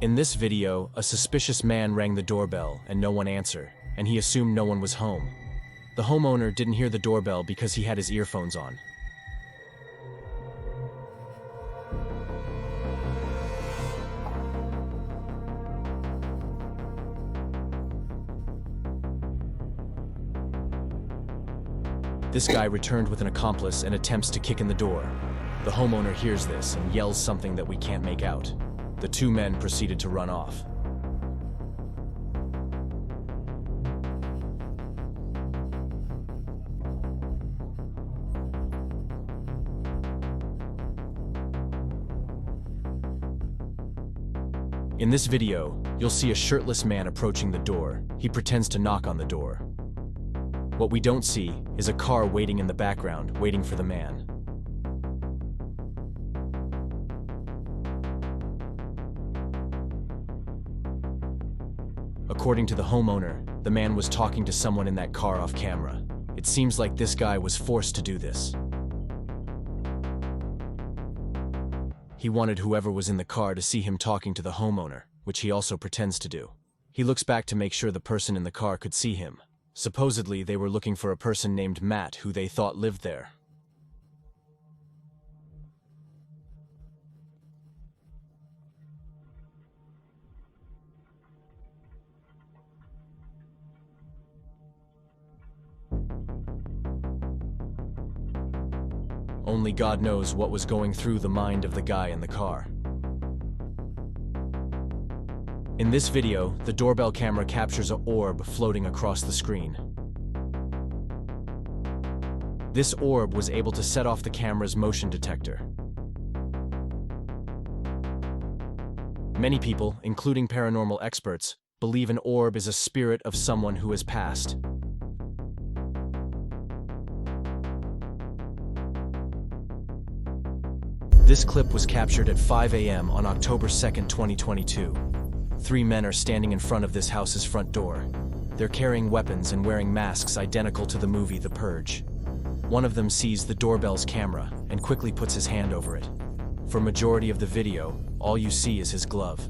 In this video, a suspicious man rang the doorbell and no one answered, and he assumed no one was home. The homeowner didn't hear the doorbell because he had his earphones on. This guy returned with an accomplice and attempts to kick in the door. The homeowner hears this and yells something that we can't make out. The two men proceeded to run off. In this video, you'll see a shirtless man approaching the door. He pretends to knock on the door. What we don't see is a car waiting in the background, waiting for the man. According to the homeowner, the man was talking to someone in that car off camera. It seems like this guy was forced to do this. He wanted whoever was in the car to see him talking to the homeowner, which he also pretends to do. He looks back to make sure the person in the car could see him. Supposedly, they were looking for a person named Matt who they thought lived there. Only God knows what was going through the mind of the guy in the car. In this video, the doorbell camera captures an orb floating across the screen. This orb was able to set off the camera's motion detector. Many people, including paranormal experts, believe an orb is a spirit of someone who has passed. This clip was captured at 5 a.m. on October 2nd, 2022. Three men are standing in front of this house's front door. They're carrying weapons and wearing masks identical to the movie The Purge. One of them sees the doorbell's camera and quickly puts his hand over it. For majority of the video, all you see is his glove.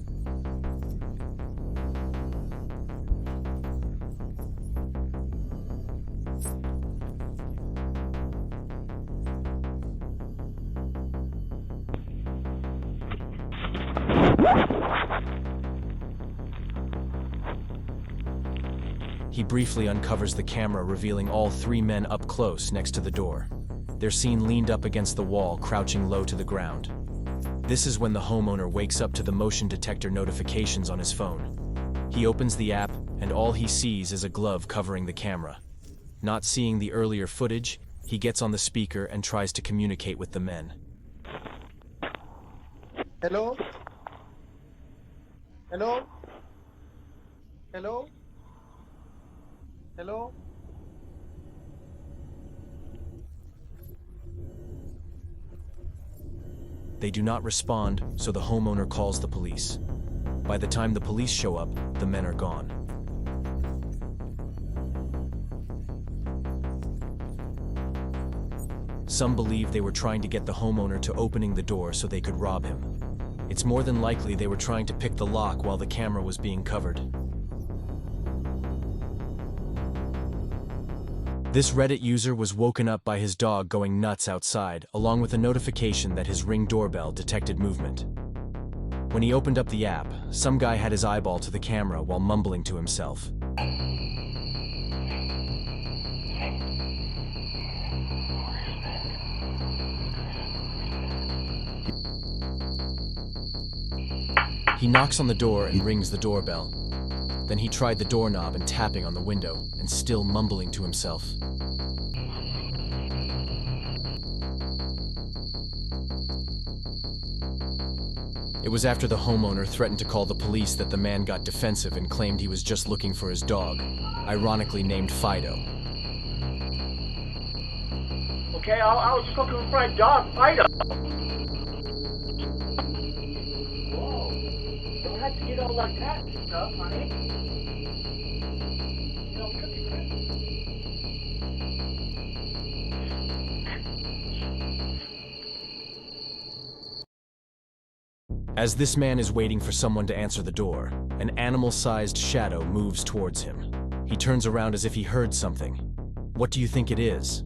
He briefly uncovers the camera, revealing all three men up close next to the door. They're seen leaned up against the wall, crouching low to the ground. This is when the homeowner wakes up to the motion detector notifications on his phone. He opens the app, and all he sees is a glove covering the camera. Not seeing the earlier footage, he gets on the speaker and tries to communicate with the men. Hello? Hello? Hello? Hello? They do not respond, so the homeowner calls the police. By the time the police show up, the men are gone. Some believe they were trying to get the homeowner to opening the door so they could rob him. It's more than likely they were trying to pick the lock while the camera was being covered. This Reddit user was woken up by his dog going nuts outside, along with a notification that his Ring doorbell detected movement. When he opened up the app, some guy had his eyeball to the camera while mumbling to himself. He knocks on the door and rings the doorbell. Then he tried the doorknob and tapping on the window, and still mumbling to himself. It was after the homeowner threatened to call the police that the man got defensive and claimed he was just looking for his dog, ironically named Fido. Okay, I was just looking for my dog, Fido. Whoa, don't have to get all like that and stuff, honey. You know, cookie crap. As this man is waiting for someone to answer the door, an animal-sized shadow moves towards him. He turns around as if he heard something. What do you think it is?